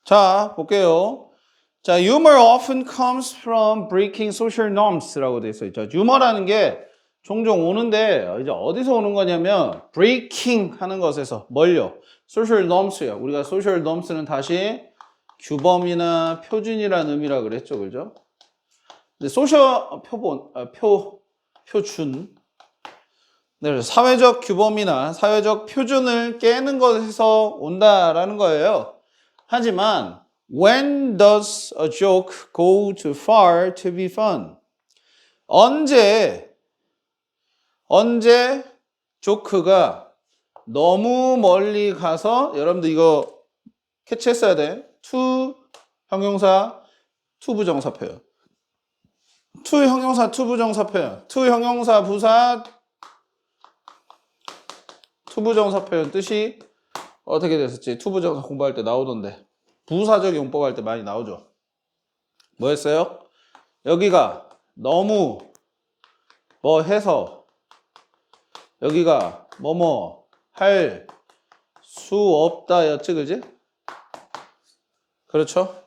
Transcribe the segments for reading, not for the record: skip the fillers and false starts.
자, 볼게요. 자, humor often comes from breaking social norms라고 돼 있어요. 유머라는 게 종종 오는데 이제 어디서 오는 거냐면 breaking 하는 것에서 뭘요? social norms요. 우리가 social norms는 다시 규범이나 표준이라는 의미라 그랬죠, 그죠? 근데 social 표준. 네, 사회적 규범이나 사회적 표준을 깨는 것에서 온다라는 거예요. 하지만 when does a joke go too far to be fun? 언제 조크가 너무 멀리 가서 여러분들 이거 캐치했어야 돼. to 형용사 to 부정사 표현. to 형용사 to 부정사 표현. to 형용사 부사 to 부정사 표현 뜻이 어떻게 됐었지? to 부정사 공부할 때 나오던데. 부사적 용법 할 때 많이 나오죠. 뭐였어요? 여기가 너무 뭐 해서 여기가 뭐뭐 할 수 없다 였지, 그지? 그렇죠?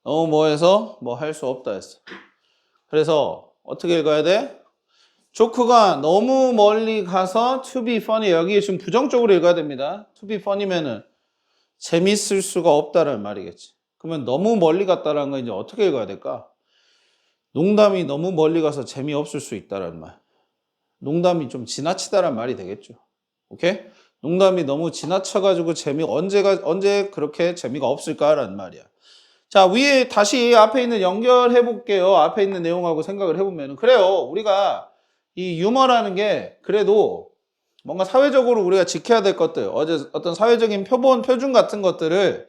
너무 뭐 해서 뭐 할 수 없다 했어. 그래서 어떻게 읽어야 돼? 조크가 너무 멀리 가서 to be funny, 여기 지금 부정적으로 읽어야 됩니다. to be funny면은 재밌을 수가 없다는 말이겠지. 그러면 너무 멀리 갔다라는 건 이제 어떻게 읽어야 될까? 농담이 너무 멀리 가서 재미없을 수 있다라는 말. 농담이 좀 지나치다라는 말이 되겠죠. 오케이? 농담이 너무 지나쳐가지고 언제 그렇게 재미가 없을까라는 말이야. 자, 위에 다시 앞에 있는 연결해 볼게요. 앞에 있는 내용하고 생각을 해보면. 그래요. 우리가 이 유머라는 게 그래도 뭔가 사회적으로 우리가 지켜야 될 것들, 어떤 사회적인 표준 같은 것들을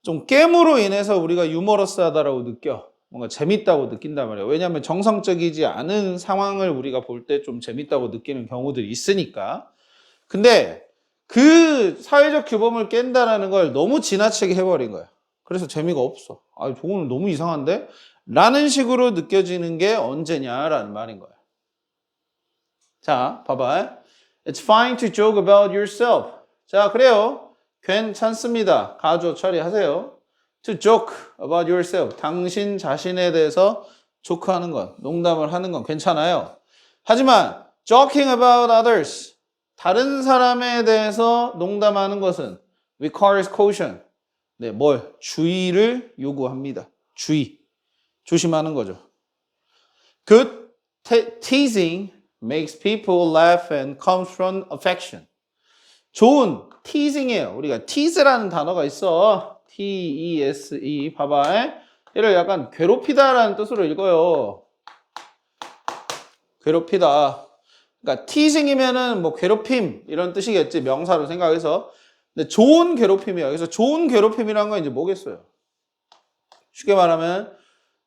좀 깨므로 인해서 우리가 유머러스하다라고 느껴. 뭔가 재밌다고 느낀단 말이에요. 왜냐하면 정상적이지 않은 상황을 우리가 볼 때 좀 재밌다고 느끼는 경우들이 있으니까. 근데 그 사회적 규범을 깬다라는 걸 너무 지나치게 해버린 거야. 그래서 재미가 없어. 아, 저거는 너무 이상한데? 라는 식으로 느껴지는 게 언제냐라는 말인 거야. 자, 봐봐. It's fine to joke about yourself. 자, 그래요. 괜찮습니다. 가조 처리하세요. To joke about yourself. 당신 자신에 대해서 조크하는 건, 농담을 하는 건 괜찮아요. 하지만 joking about others. 다른 사람에 대해서 농담하는 것은 requires caution. 네, 주의를 요구합니다. 주의. 조심하는 거죠. Good teasing makes people laugh and comes from affection. 좋은 teasing이에요. 우리가 tease라는 단어가 있어. T-E-S-E. 봐봐. 얘를 약간 괴롭히다라는 뜻으로 읽어요. 괴롭히다. 그러니까 teasing이면은 뭐 괴롭힘 이런 뜻이겠지. 명사로 생각해서. 근데 좋은 괴롭힘이에요. 그래서 좋은 괴롭힘이란 건 이제 뭐겠어요? 쉽게 말하면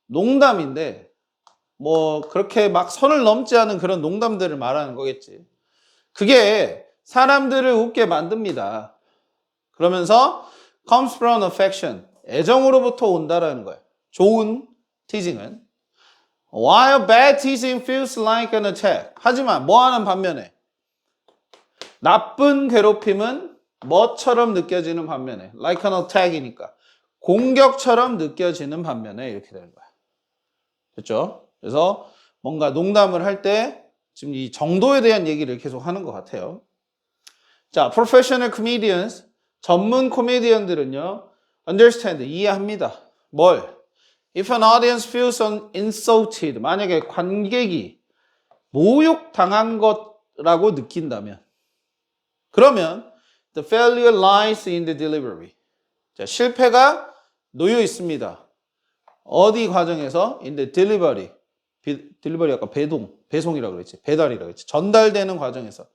농담인데 뭐 그렇게 막 선을 넘지 않은 그런 농담들을 말하는 거겠지. 그게 사람들을 웃게 만듭니다. 그러면서 comes from affection, 애정으로부터 온다라는 거예요. 좋은 teasing은. While bad teasing feels like an attack. 하지만 뭐하는 반면에 나쁜 괴롭힘은 뭐처럼 느껴지는 반면에 like an attack이니까 공격처럼 느껴지는 반면에 이렇게 되는 거야. 됐죠? 그래서 뭔가 농담을 할 때 지금 이 정도에 대한 얘기를 계속 하는 것 같아요. 자, professional comedians, 전문 코미디언들은요, understand, 이해합니다. 뭘? If an audience feels insulted, 만약에 관객이 모욕당한 것라고 느낀다면, 그러면 the failure lies in the delivery. 자, 실패가 놓여 있습니다. 어디 과정에서? in the delivery. delivery 아까 배송이라고 그랬지. 배달이라고 그랬지. 전달되는 과정에서.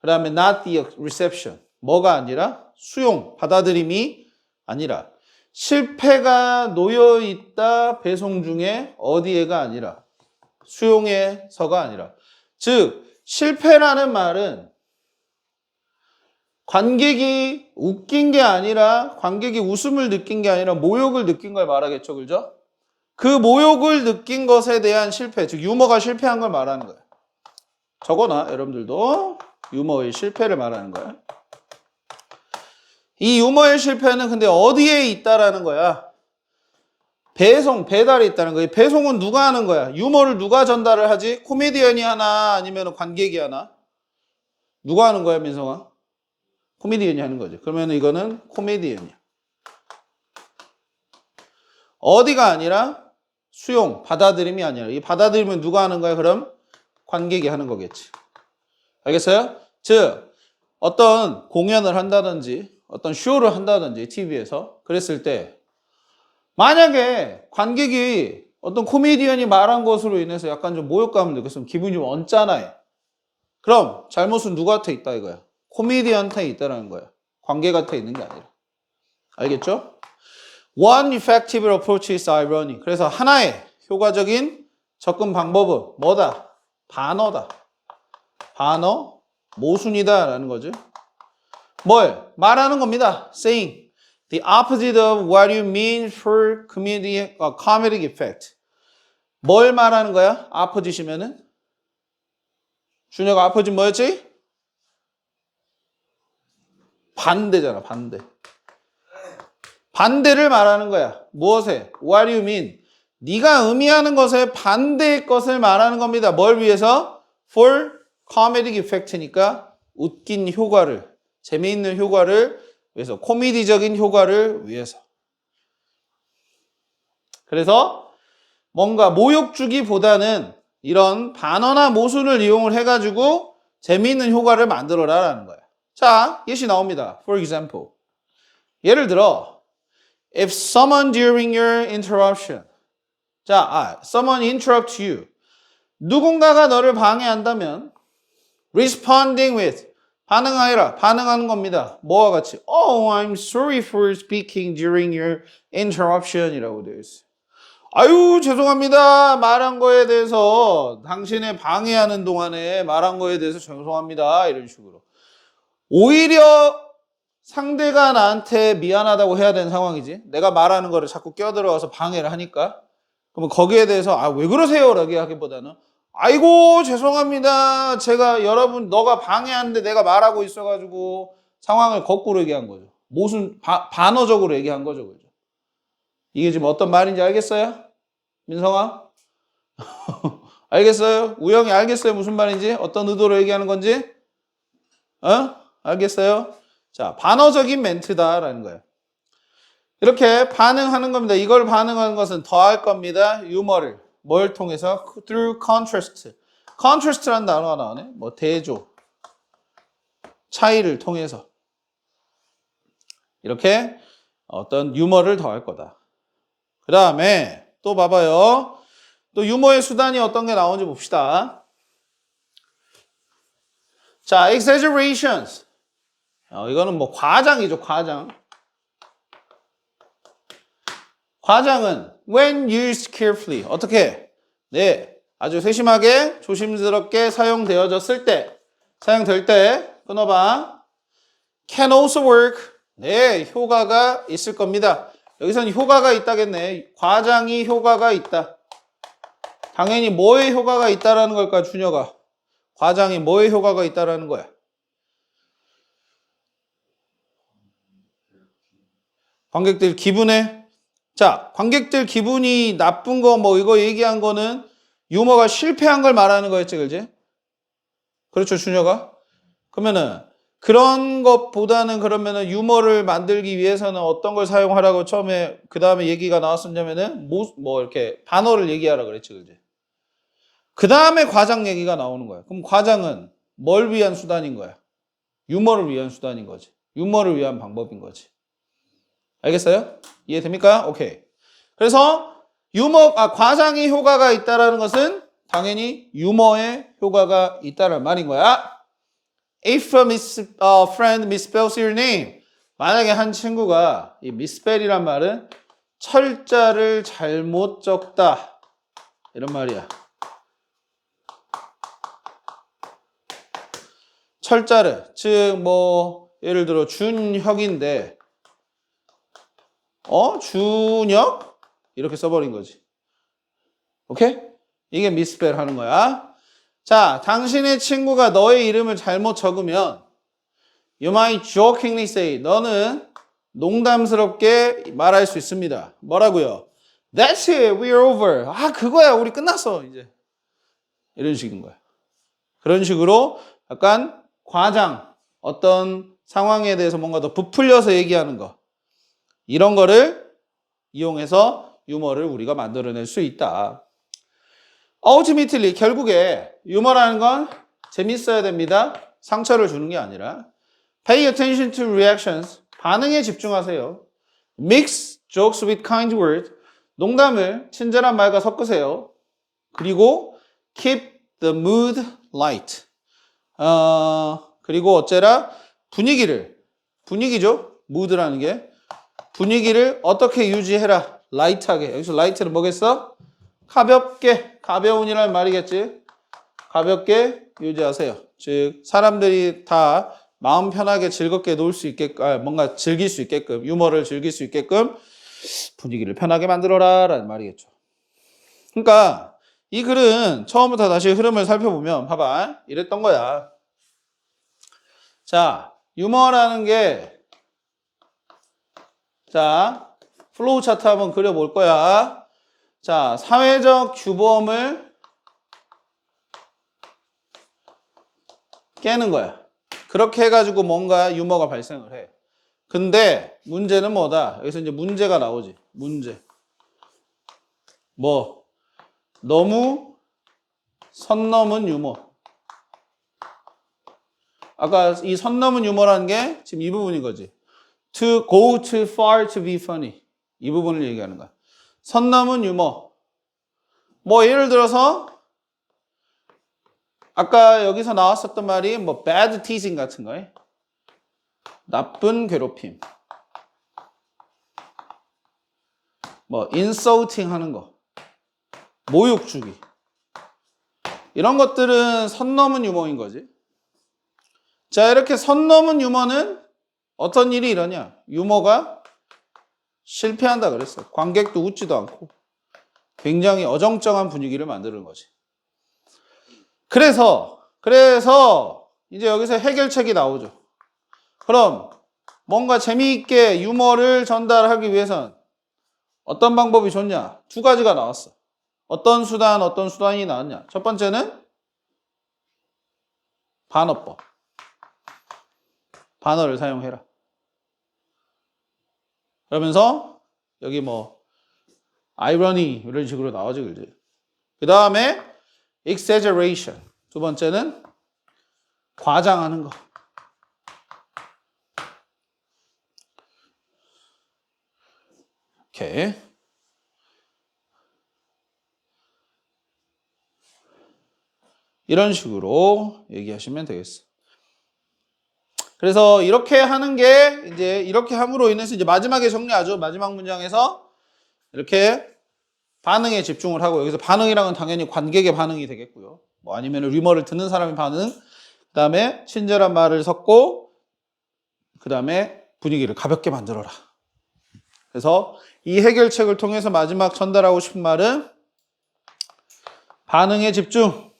그 다음에 not the reception. 뭐가 아니라? 수용, 받아들임이 아니라. 실패가 놓여 있다 배송 중에 어디에가 아니라. 수용에서가 아니라. 즉, 실패라는 말은 관객이 웃긴 게 아니라, 관객이 웃음을 느낀 게 아니라 모욕을 느낀 걸 말하겠죠, 그죠? 그 모욕을 느낀 것에 대한 실패, 즉 유머가 실패한 걸 말하는 거예요. 적어놔, 여러분들도 유머의 실패를 말하는 거예요. 이 유머의 실패는 근데 어디에 있다라는 거야? 배달에 있다는 거야. 배송은 누가 하는 거야? 유머를 누가 전달을 하지? 코미디언이 하나 아니면 관객이 하나? 누가 하는 거야, 민성아? 코미디언이 하는 거지. 그러면 이거는 코미디언이야. 어디가 아니라 수용, 받아들임이 아니라. 이 받아들이면 누가 하는 거야, 그럼? 관객이 하는 거겠지. 알겠어요? 즉, 어떤 공연을 한다든지, 어떤 쇼를 한다든지, TV에서. 그랬을 때, 만약에 관객이 어떤 코미디언이 말한 것으로 인해서 약간 좀 모욕감을 느꼈으면 기분이 좀 언짢아요. 그럼 잘못은 누구한테 있다 이거야? 코미디언한테 있다라는 거야. 관객한테 있는 게 아니라. 알겠죠? One effective approach is irony. 그래서 하나의 효과적인 접근 방법은 뭐다? 반어다. 반어, 모순이다 라는 거죠. 뭘? 말하는 겁니다. Saying. The opposite of what you mean for comedic effect. 뭘 말하는 거야? opposite이면은? 준혁아, opposite 뭐였지? 반대잖아, 반대. 반대를 말하는 거야. 무엇에? What do you mean? 네가 의미하는 것에 반대의 것을 말하는 겁니다. 뭘 위해서? For comedic effect니까 웃긴 효과를, 재미있는 효과를 위해서, 코미디적인 효과를 위해서. 그래서 뭔가 모욕 주기보다는 이런 반어나 모순을 이용을 해가지고 재미있는 효과를 만들어라라는 거야. 자, 예시 나옵니다. For example. 예를 들어 If someone during your interruption. 자, someone interrupt you. 누군가가 너를 방해한다면 responding with. 반응하여라. 반응하는 겁니다. 뭐와 같이? Oh, I'm sorry for speaking during your interruption 이라고 되어 있어요. 아유, 죄송합니다. 말한 거에 대해서 당신의 방해하는 동안에 말한 거에 대해서 죄송합니다. 이런 식으로. 오히려 상대가 나한테 미안하다고 해야 되는 상황이지. 내가 말하는 거를 자꾸 껴들어와서 방해를 하니까. 그러면 거기에 대해서 왜 그러세요? 라고 하기보다는 아이고 죄송합니다. 제가 여러분 너가 방해하는데 내가 말하고 있어가지고 상황을 거꾸로 얘기한 거죠. 모순 반어적으로 얘기한 거죠. 그죠? 이게 지금 어떤 말인지 알겠어요? 민성아? 알겠어요? 우영이 알겠어요? 무슨 말인지? 어떤 의도로 얘기하는 건지? 알겠어요? 자, 반어적인 멘트다라는 거예요. 이렇게 반응하는 겁니다. 이걸 반응하는 것은 더할 겁니다. 유머를. 뭘 통해서? Through contrast. contrast라는 단어가 나오네. 뭐 대조. 차이를 통해서. 이렇게 어떤 유머를 더할 거다. 그 다음에 또 봐봐요. 또 유머의 수단이 어떤 게 나오는지 봅시다. 자, exaggerations. 이거는 뭐 과장이죠, 과장. 과장은 when used carefully. 어떻게? 네, 아주 세심하게 조심스럽게 사용되어졌을 때, 사용될 때 끊어봐. Can also work. 네, 효과가 있을 겁니다. 여기서는 효과가 있다겠네. 과장이 효과가 있다. 당연히 뭐의 효과가 있다라는 걸까, 준혁아? 과장이 뭐의 효과가 있다라는 거야? 관객들 기분에. 자, 관객들 기분이 나쁜 거 뭐 이거 얘기한 거는 유머가 실패한 걸 말하는 거였지, 그지? 그렇죠, 준혁아? 그러면은 그런 것보다는 그러면은 유머를 만들기 위해서는 어떤 걸 사용하라고 처음에 그 다음에 얘기가 나왔었냐면은 뭐 이렇게 반어를 얘기하라 그랬지, 그지? 그 다음에 과장 얘기가 나오는 거야. 그럼 과장은 뭘 위한 수단인 거야? 유머를 위한 수단인 거지. 유머를 위한 방법인 거지. 알겠어요? 이해됩니까? 오케이. 그래서 과장의 효과가 있다라는 것은 당연히 유머의 효과가 있다는 말인 거야. If a friend misspells your name. 만약에 한 친구가 이 misspell이란 말은 철자를 잘못 적다. 이런 말이야. 철자를, 즉 뭐 예를 들어 준혁인데 준혁? 이렇게 써버린 거지. 오케이? 이게 미스펠 하는 거야. 자, 당신의 친구가 너의 이름을 잘못 적으면 You might jokingly say. 너는 농담스럽게 말할 수 있습니다. 뭐라고요? That's it. We're over. 아, 그거야. 우리 끝났어. 이제. 이런 식인 거야. 그런 식으로 약간 과장, 어떤 상황에 대해서 뭔가 더 부풀려서 얘기하는 거. 이런 거를 이용해서 유머를 우리가 만들어낼 수 있다. Ultimately, 결국에 유머라는 건 재밌어야 됩니다. 상처를 주는 게 아니라. Pay attention to reactions. 반응에 집중하세요. Mix jokes with kind words. 농담을 친절한 말과 섞으세요. 그리고 keep the mood light. 그리고 어째라 분위기죠. mood라는 게. 분위기를 어떻게 유지해라. light하게. 여기서 light는 뭐겠어? 가볍게, 가벼운이라는 말이겠지. 가볍게 유지하세요. 즉 사람들이 다 마음 편하게 즐겁게 놀 수 있게끔, 뭔가 즐길 수 있게끔, 유머를 즐길 수 있게끔 분위기를 편하게 만들어라 라는 말이겠죠. 그러니까 이 글은 처음부터 다시 흐름을 살펴보면 봐봐. 이랬던 거야. 자, 유머라는 게 자, 플로우 차트 한번 그려볼 거야. 자, 사회적 규범을 깨는 거야. 그렇게 해가지고 뭔가 유머가 발생을 해. 근데 문제는 뭐다? 여기서 이제 문제가 나오지. 문제. 뭐 너무 선 넘은 유머. 아까 이 선 넘은 유머라는 게 지금 이 부분인 거지. To go too far to be funny. 이 부분을 얘기하는 거야. 선 넘은 유머. 뭐 예를 들어서 아까 여기서 나왔었던 말이 뭐 bad teasing 같은 거예요. 나쁜 괴롭힘. 뭐 insulting 하는 거. 모욕 주기. 이런 것들은 선 넘은 유머인 거지. 자, 이렇게 선 넘은 유머는 어떤 일이 일어냐? 유머가 실패한다 그랬어. 관객도 웃지도 않고 굉장히 어정쩡한 분위기를 만드는 거지. 그래서 이제 여기서 해결책이 나오죠. 그럼 뭔가 재미있게 유머를 전달하기 위해선 어떤 방법이 좋냐? 두 가지가 나왔어. 어떤 수단이 나왔냐? 첫 번째는 반어법. 반어를 사용해라. 그러면서 여기 뭐 irony 이런 식으로 나오지 그지? 그 다음에 exaggeration. 두 번째는 과장하는 거. 이렇게 이런 식으로 얘기하시면 되겠어. 그래서 이렇게 하는 게 이제 이렇게 함으로 인해서 이제 마지막에 정리하죠. 마지막 문장에서 이렇게 반응에 집중을 하고 여기서 반응이랑은 당연히 관객의 반응이 되겠고요. 뭐 아니면 유머를 듣는 사람의 반응, 그다음에 친절한 말을 섞고 그다음에 분위기를 가볍게 만들어라. 그래서 이 해결책을 통해서 마지막 전달하고 싶은 말은 반응에 집중하시고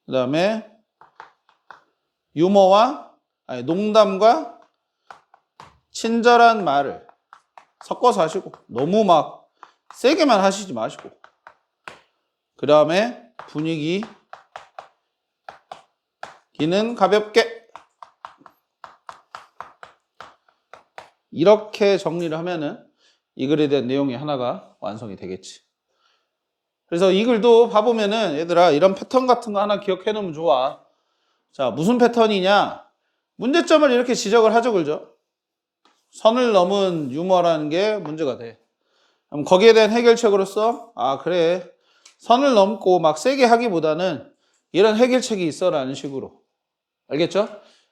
그다음에 농담과 친절한 말을 섞어서 하시고 너무 막 세게만 하시지 마시고 그 다음에 분위기는 가볍게 이렇게 정리를 하면은 이 글에 대한 내용이 하나가 완성이 되겠지. 그래서 이 글도 봐보면은 얘들아 이런 패턴 같은 거 하나 기억해 놓으면 좋아. 자, 무슨 패턴이냐? 문제점을 이렇게 지적을 하죠, 그죠? 선을 넘은 유머라는 게 문제가 돼. 그럼 거기에 대한 해결책으로서 그래. 선을 넘고 막 세게 하기보다는 이런 해결책이 있어라는 식으로. 알겠죠?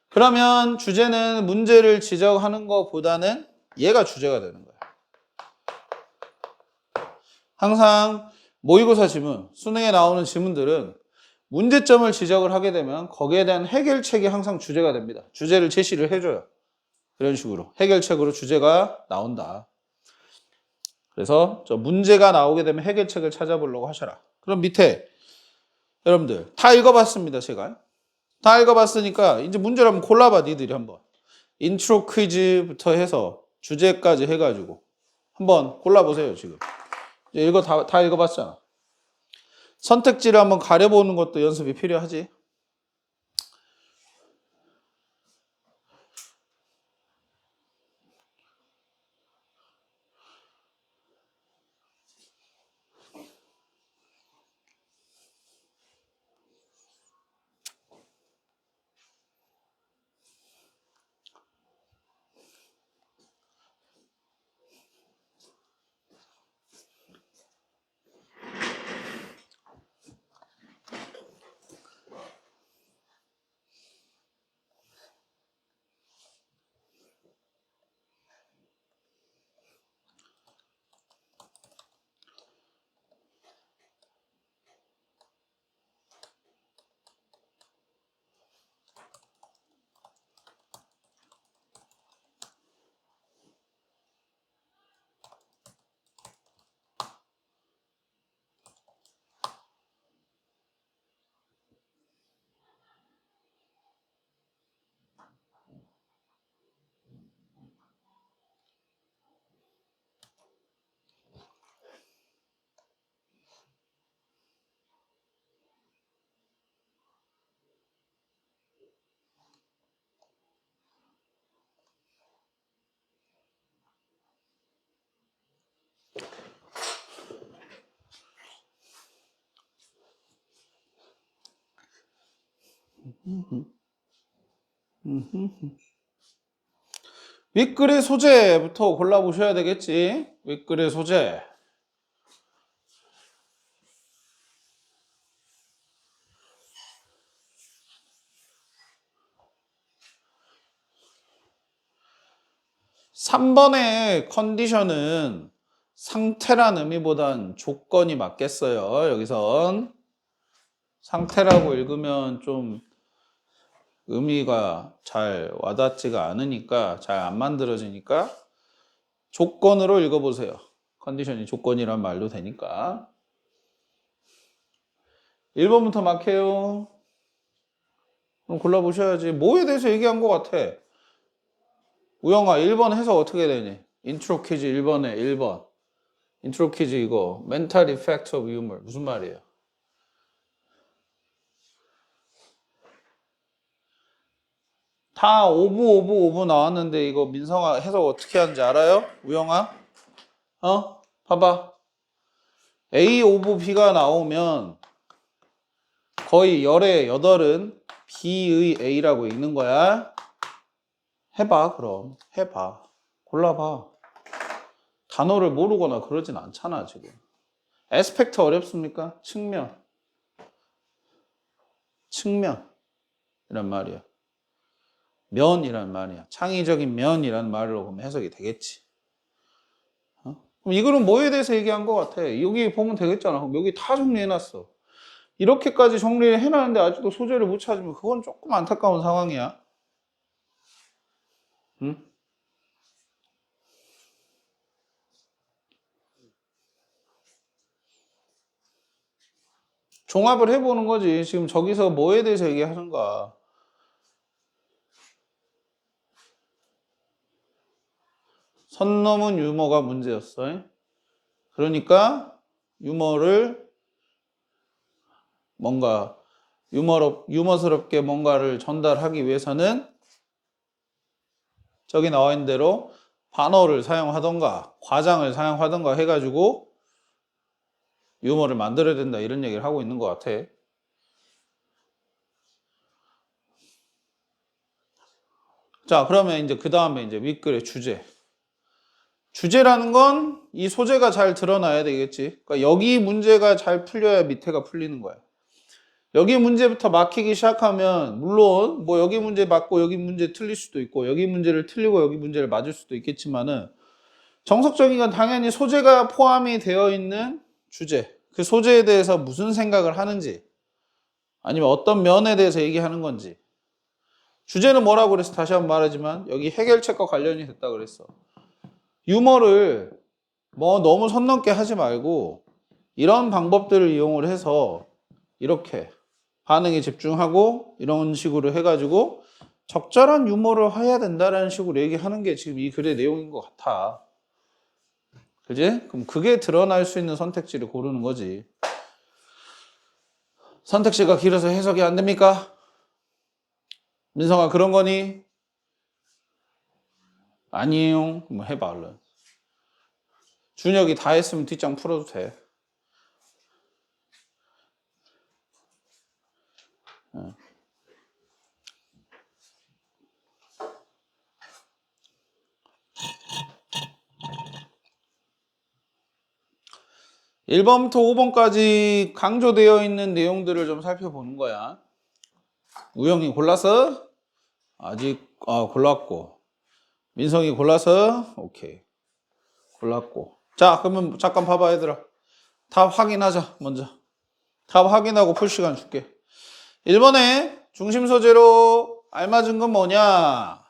그러면 주제는 문제를 지적하는 것보다는 얘가 주제가 되는 거야. 항상 모의고사 지문, 수능에 나오는 지문들은 문제점을 지적을 하게 되면 거기에 대한 해결책이 항상 주제가 됩니다. 주제를 제시를 해줘요. 이런 식으로 해결책으로 주제가 나온다. 그래서 저 문제가 나오게 되면 해결책을 찾아보려고 하셔라. 그럼 밑에 여러분들 다 읽어봤습니다. 제가 다 읽어봤으니까 이제 문제를 한번 골라봐 니들이 한번. 인트로 퀴즈부터 해서 주제까지 해가지고 한번 골라보세요 지금. 이거 다 읽어봤잖아. 선택지를 한번 가려보는 것도 연습이 필요하지. 윗글의 소재부터 골라보셔야 되겠지. 윗글의 소재. (3번의) 컨디션은 상태란 의미보단 조건이 맞겠어요. 여기선 상태라고 읽으면 좀 의미가 잘 와닿지가 않으니까 잘 안 만들어지니까 조건으로 읽어보세요. 컨디션이 조건이란 말도 되니까. 1번부터 막해요. 그럼 골라보셔야지. 뭐에 대해서 얘기한 것 같아? 우영아 1번 해서 어떻게 되니? 인트로 퀴즈 1번에 1번. 인트로 퀴즈 이거 Mental Effect of Humor 무슨 말이에요? 다 오브 나왔는데 이거 민성아 해석 어떻게 하는지 알아요? 우영아? 봐봐. A 오브 B가 나오면 거의 열의 8은 B의 A라고 읽는 거야. 해봐 그럼. 해봐. 골라봐. 단어를 모르거나 그러진 않잖아 지금. 에스펙트 어렵습니까? 측면 이란 말이야. 면이란 말이야. 창의적인 면이란 말로 보면 해석이 되겠지. 그럼 이거는 뭐에 대해서 얘기한 것 같아? 여기 보면 되겠잖아. 그럼 여기 다 정리해놨어. 이렇게까지 정리를 해놨는데 아직도 소재를 못 찾으면 그건 조금 안타까운 상황이야. 응? 종합을 해보는 거지. 지금 저기서 뭐에 대해서 얘기하는가. 선 넘은 유머가 문제였어. 그러니까 유머를 뭔가 유머스럽게 뭔가를 전달하기 위해서는 저기 나와 있는 대로 반어를 사용하던가 과장을 사용하던가 해가지고 유머를 만들어야 된다 이런 얘기를 하고 있는 것 같아. 자, 그러면 이제 그 다음에 이제 윗글의 주제. 주제라는 건 이 소재가 잘 드러나야 되겠지. 그러니까 여기 문제가 잘 풀려야 밑에가 풀리는 거야. 여기 문제부터 막히기 시작하면 물론 뭐 여기 문제 맞고 여기 문제 틀릴 수도 있고 여기 문제를 틀리고 여기 문제를 맞을 수도 있겠지만은 정석적인 건 당연히 소재가 포함이 되어 있는 주제. 그 소재에 대해서 무슨 생각을 하는지 아니면 어떤 면에 대해서 얘기하는 건지. 주제는 뭐라고 그랬어? 다시 한번 말하지만 여기 해결책과 관련이 됐다 그랬어. 유머를 뭐 너무 선 넘게 하지 말고 이런 방법들을 이용을 해서 이렇게 반응에 집중하고 이런 식으로 해가지고 적절한 유머를 해야 된다라는 식으로 얘기하는 게 지금 이 글의 내용인 것 같아. 그지? 그럼 그게 드러날 수 있는 선택지를 고르는 거지. 선택지가 길어서 해석이 안 됩니까? 민성아 그런 거니? 아니에요. 뭐 해봐 얼른. 준혁이 다 했으면 뒷장 풀어도 돼. 1번부터 5번까지 강조되어 있는 내용들을 좀 살펴보는 거야. 우영이 골랐어? 아직 골랐고. 민성이 골랐어? 오케이. 골랐고. 자, 그러면 잠깐 봐봐 얘들아. 답 확인하자 먼저. 답 확인하고 풀 시간 줄게. 1번에 중심 소재로 알맞은 건 뭐냐?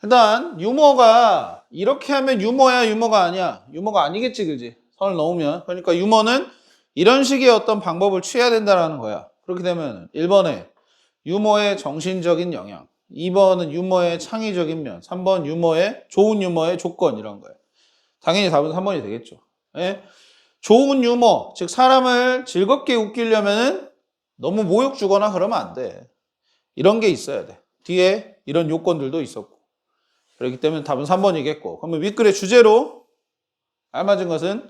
일단 유머가 이렇게 하면 유머야 유머가 아니야. 유머가 아니겠지 그지? 선을 넣으면. 그러니까 유머는 이런 식의 어떤 방법을 취해야 된다는 거야. 그렇게 되면 1번에 유머의 정신적인 영향, 2번은 유머의 창의적인 면, 3번 유머의 좋은 유머의 조건 이런 거예요. 당연히 답은 3번이 되겠죠. 예? 좋은 유머, 즉 사람을 즐겁게 웃기려면은 너무 모욕 주거나 그러면 안 돼. 이런 게 있어야 돼. 뒤에 이런 요건들도 있었고. 그렇기 때문에 답은 3번이겠고. 그러면 윗글의 주제로 알맞은 것은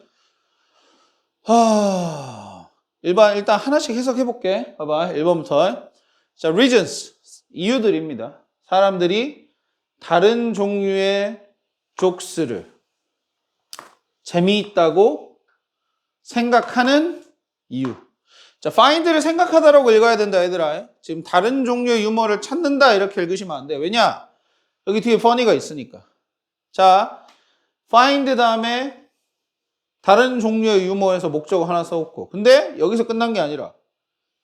일단 하나씩 해석해 볼게. 봐봐. 1번부터. 자, reasons. 이유들입니다. 사람들이 다른 종류의 족스를 재미있다고 생각하는 이유. 자, find를 생각하다라고 읽어야 된다, 얘들아. 지금 다른 종류의 유머를 찾는다 이렇게 읽으시면 안 돼. 왜냐? 여기 뒤에 funny가 있으니까. 자, find 다음에 다른 종류의 유머에서 목적어 하나 써왔고. 근데 여기서 끝난 게 아니라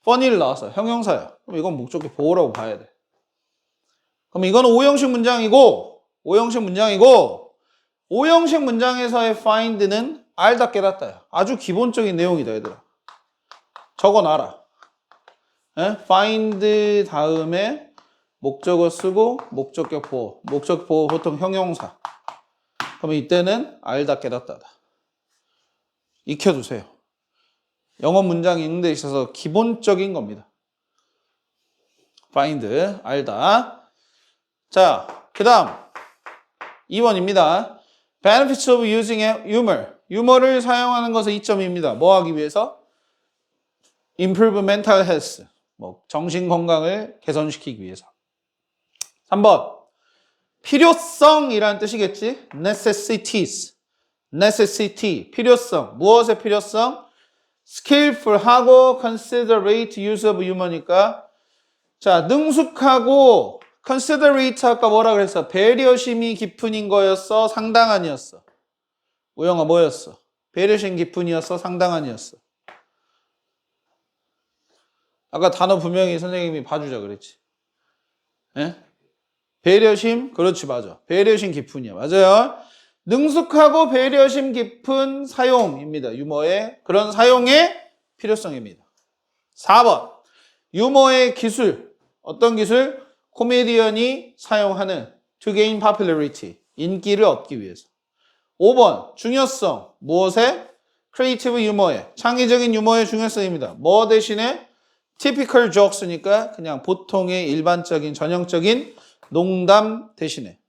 funny를 나왔어. 형용사야. 그럼 이건 목적어 보호라고 봐야 돼. 그럼 이거는 5형식 문장이고 5형식 문장에서의 find는 알다 깨닫다야. 아주 기본적인 내용이다, 얘들아. 적어놔라. find 다음에 목적어 쓰고 목적격 보호. 목적 보호 보통 형용사. 그러면 이때는 알다 깨닫다다. 익혀두세요. 영어 문장 읽는 데 있어서 기본적인 겁니다. find, 알다. 자, 그 다음 2번입니다. benefits of using humor. 유머를 사용하는 것의 이점입니다. 뭐 하기 위해서? improve mental health. 뭐 정신 건강을 개선시키기 위해서. 3번. 필요성이라는 뜻이겠지? necessities. necessity. 필요성. 무엇의 필요성? skillful하고 considerate use of humor니까 자, 능숙하고 considerate 아까 뭐라 그랬어? 배려심이 깊은인 거였어? 상당한이었어? 우영아 뭐였어? 배려심 깊은이었어? 상당한이었어? 아까 단어 분명히 선생님이 봐주자 그랬지. 예? 배려심? 그렇지 맞아. 배려심 깊은이야. 맞아요. 능숙하고 배려심 깊은 사용입니다. 유머의 그런 사용의 필요성입니다. 4번. 유머의 기술. 어떤 기술? 코미디언이 사용하는 to gain popularity. 인기를 얻기 위해서. 5번. 중요성. 무엇의? creative 유머의. 창의적인 유머의 중요성입니다. 뭐 대신에? typical jokes니까 그냥 보통의 일반적인 전형적인 농담 대신에.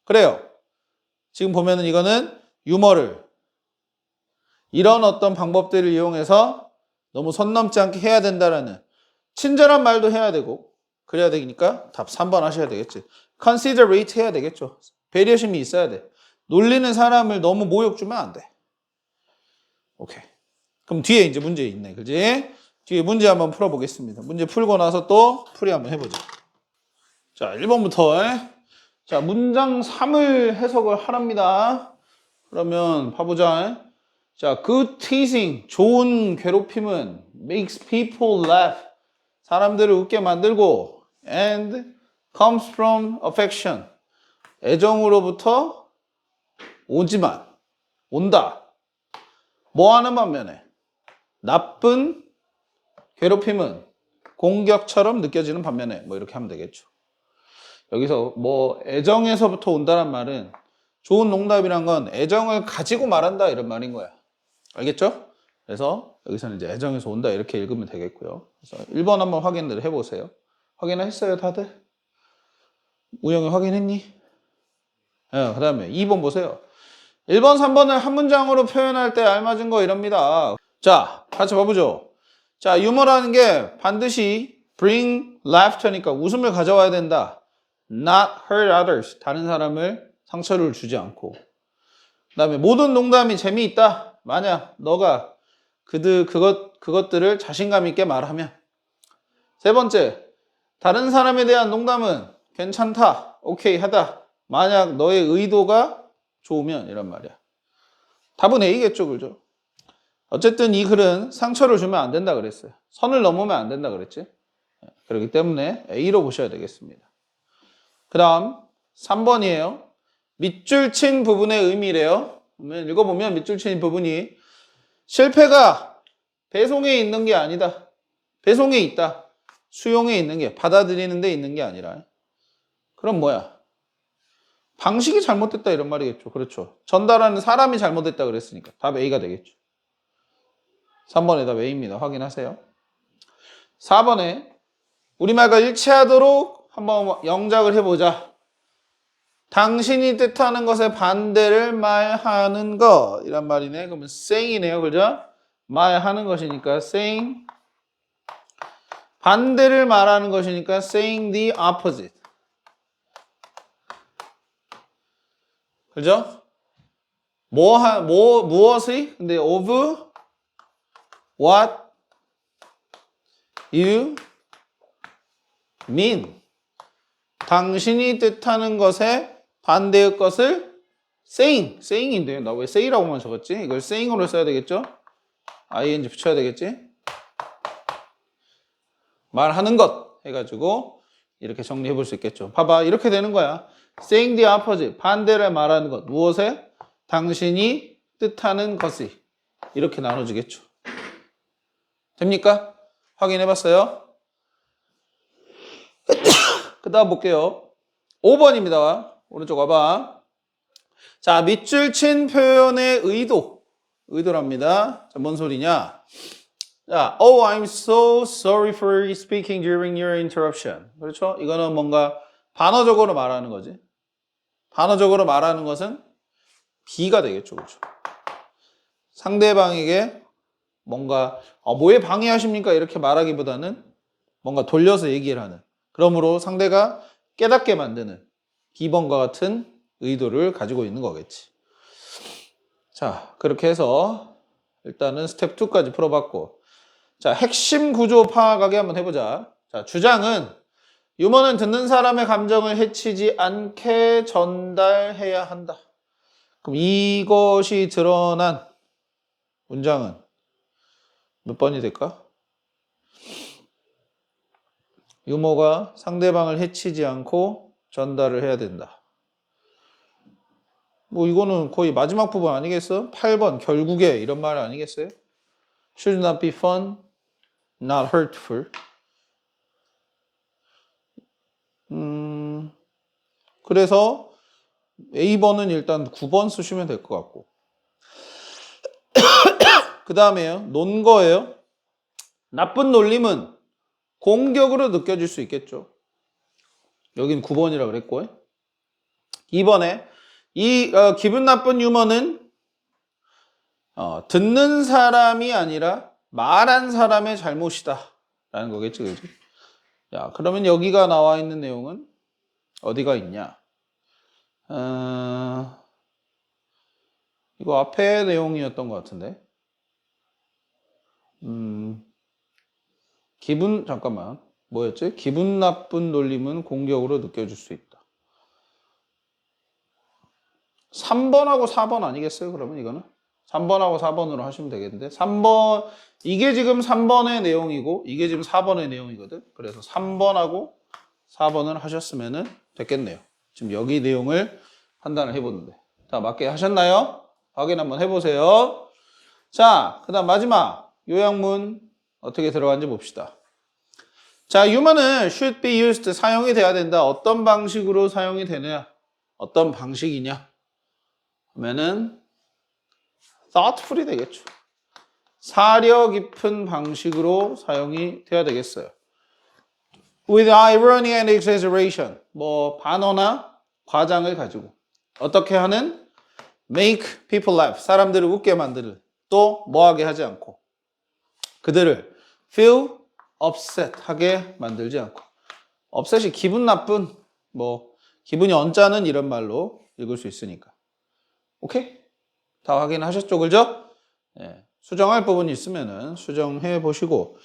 그래요. 지금 보면은 이거는 유머를 이런 어떤 방법들을 이용해서 너무 선 넘지 않게 해야 된다라는 친절한 말도 해야 되고 그래야 되니까 답 3번 하셔야 되겠지. considerate 해야 되겠죠. 배려심이 있어야 돼. 놀리는 사람을 너무 모욕 주면 안 돼. 오케이. 그럼 뒤에 이제 문제 있네. 그지? 뒤에 문제 한번 풀어보겠습니다. 문제 풀고 나서 또 풀이 한번 해보자. 자, 1번부터. 자, 문장 3을 해석을 하랍니다. 그러면 봐보자. 자, good teasing, 좋은 괴롭힘은 makes people laugh, 사람들을 웃게 만들고 and comes from affection, 애정으로부터 오지만, 온다. 뭐 하는 반면에 나쁜 괴롭힘은 공격처럼 느껴지는 반면에 뭐 이렇게 하면 되겠죠. 여기서 뭐 애정에서부터 온다는 말은 좋은 농담이란 건 애정을 가지고 말한다 이런 말인 거야. 알겠죠? 그래서 여기서는 이제 애정에서 온다 이렇게 읽으면 되겠고요. 그래서 1번 한번 확인을 해보세요. 확인했어요 다들? 우영이 확인했니? 네, 그 다음에 2번 보세요. 1번, 3번을 한 문장으로 표현할 때 알맞은 거 이럽니다. 자, 같이 봐보죠. 자, 유머라는 게 반드시 bring laughter니까 웃음을 가져와야 된다. Not hurt others. 다른 사람을 상처를 주지 않고. 그 다음에 모든 농담이 재미있다. 만약 너가 그것들을 자신감 있게 말하면. 세 번째, 다른 사람에 대한 농담은 괜찮다. 오케이 하다. 만약 너의 의도가 좋으면 이란 말이야. 답은 A겠죠, 그죠? 어쨌든 이 글은 상처를 주면 안 된다 그랬어요. 선을 넘으면 안 된다 그랬지. 그렇기 때문에 A로 보셔야 되겠습니다. 그 다음 3번이에요. 밑줄 친 부분의 의미래요. 읽어보면 밑줄 친 부분이 실패가 배송에 있는 게 아니다. 배송에 있다. 수용에 있는 게, 받아들이는 데 있는 게 아니라. 그럼 뭐야? 방식이 잘못됐다 이런 말이겠죠. 그렇죠. 전달하는 사람이 잘못됐다 그랬으니까 답 A가 되겠죠. 3번에 답 A입니다. 확인하세요. 4번에 우리말과 일치하도록 한번 영작을 해보자. 당신이 뜻하는 것에 반대를 말하는 것 이란 말이네. 그러면 say이네요. 그죠? 말하는 것이니까 saying. 반대를 말하는 것이니까 saying the opposite. 그죠? 무엇의? 근데 of what you mean. 당신이 뜻하는 것에 반대의 것을 saying인데요. 나 왜 say라고만 적었지? 이걸 saying으로 써야 되겠죠? ing 붙여야 되겠지? 말하는 것 해가지고 이렇게 정리해 볼 수 있겠죠. 봐봐, 이렇게 되는 거야. saying the opposite, 반대를 말하는 것. 무엇에? 당신이 뜻하는 것이. 이렇게 나눠지겠죠. 됩니까? 확인해 봤어요? 그 다음 볼게요. 5번입니다. 오른쪽 와봐. 자, 밑줄 친 표현의 의도랍니다. 자, 뭔 소리냐? 자, oh, I'm so sorry for speaking during your interruption. 그렇죠? 이거는 뭔가 반어적으로 말하는 거지. 반어적으로 말하는 것은 B가 되겠죠. 그렇죠? 상대방에게 뭔가 뭐에 방해하십니까? 이렇게 말하기보다는 뭔가 돌려서 얘기를 하는. 그러므로 상대가 깨닫게 만드는 B번과 같은 의도를 가지고 있는 거겠지. 자, 그렇게 해서 일단은 스텝 2까지 풀어봤고, 자, 핵심 구조 파악하게 한번 해보자. 자, 주장은 유머는 듣는 사람의 감정을 해치지 않게 전달해야 한다. 그럼 이것이 드러난 문장은 몇 번이 될까? 유머가 상대방을 해치지 않고 전달을 해야 된다. 뭐 이거는 거의 마지막 부분 아니겠어? 8번 결국에 이런 말 아니겠어요? Should not be fun, not hurtful. 그래서 A번은 일단 9번 쓰시면 될 것 같고. 그 다음에요. 논거예요. 나쁜 놀림은 공격으로 느껴질 수 있겠죠. 여긴 9번이라 그랬고. 2번에 이 기분 나쁜 유머는 듣는 사람이 아니라 말한 사람의 잘못이다 라는 거겠지. 그지? 야, 그러면 여기가 나와 있는 내용은 어디가 있냐? 이거 앞에 내용이었던 것 같은데. 잠깐만. 뭐였지? 기분 나쁜 놀림은 공격으로 느껴질 수 있다. 3번하고 4번 아니겠어요? 그러면 이거는? 3번하고 4번으로 하시면 되겠는데. 3번, 이게 지금 3번의 내용이고, 이게 지금 4번의 내용이거든. 그래서 3번하고 4번을 하셨으면 됐겠네요. 지금 여기 내용을 판단을 해보는데. 자, 맞게 하셨나요? 확인 한번 해보세요. 자, 그 다음 마지막 요약문 어떻게 들어간지 봅시다. 자, human은 should be used, 사용이 돼야 된다. 어떤 방식으로 사용이 되느냐? 어떤 방식이냐? 하면은 thoughtfully 되겠죠. 사려 깊은 방식으로 사용이 돼야 되겠어요. With irony and exaggeration, 뭐 반어나 과장을 가지고 어떻게 하는? Make people laugh, 사람들을 웃게 만드는, 또 뭐하게 하지 않고 그들을 feel upset 하게 만들지 않고. upset이 기분 나쁜, 뭐 기분이 언짢은 이런 말로 읽을 수 있으니까. 오케이? 다 확인하셨죠? 그죠? 네. 수정할 부분이 있으면은 수정해 보시고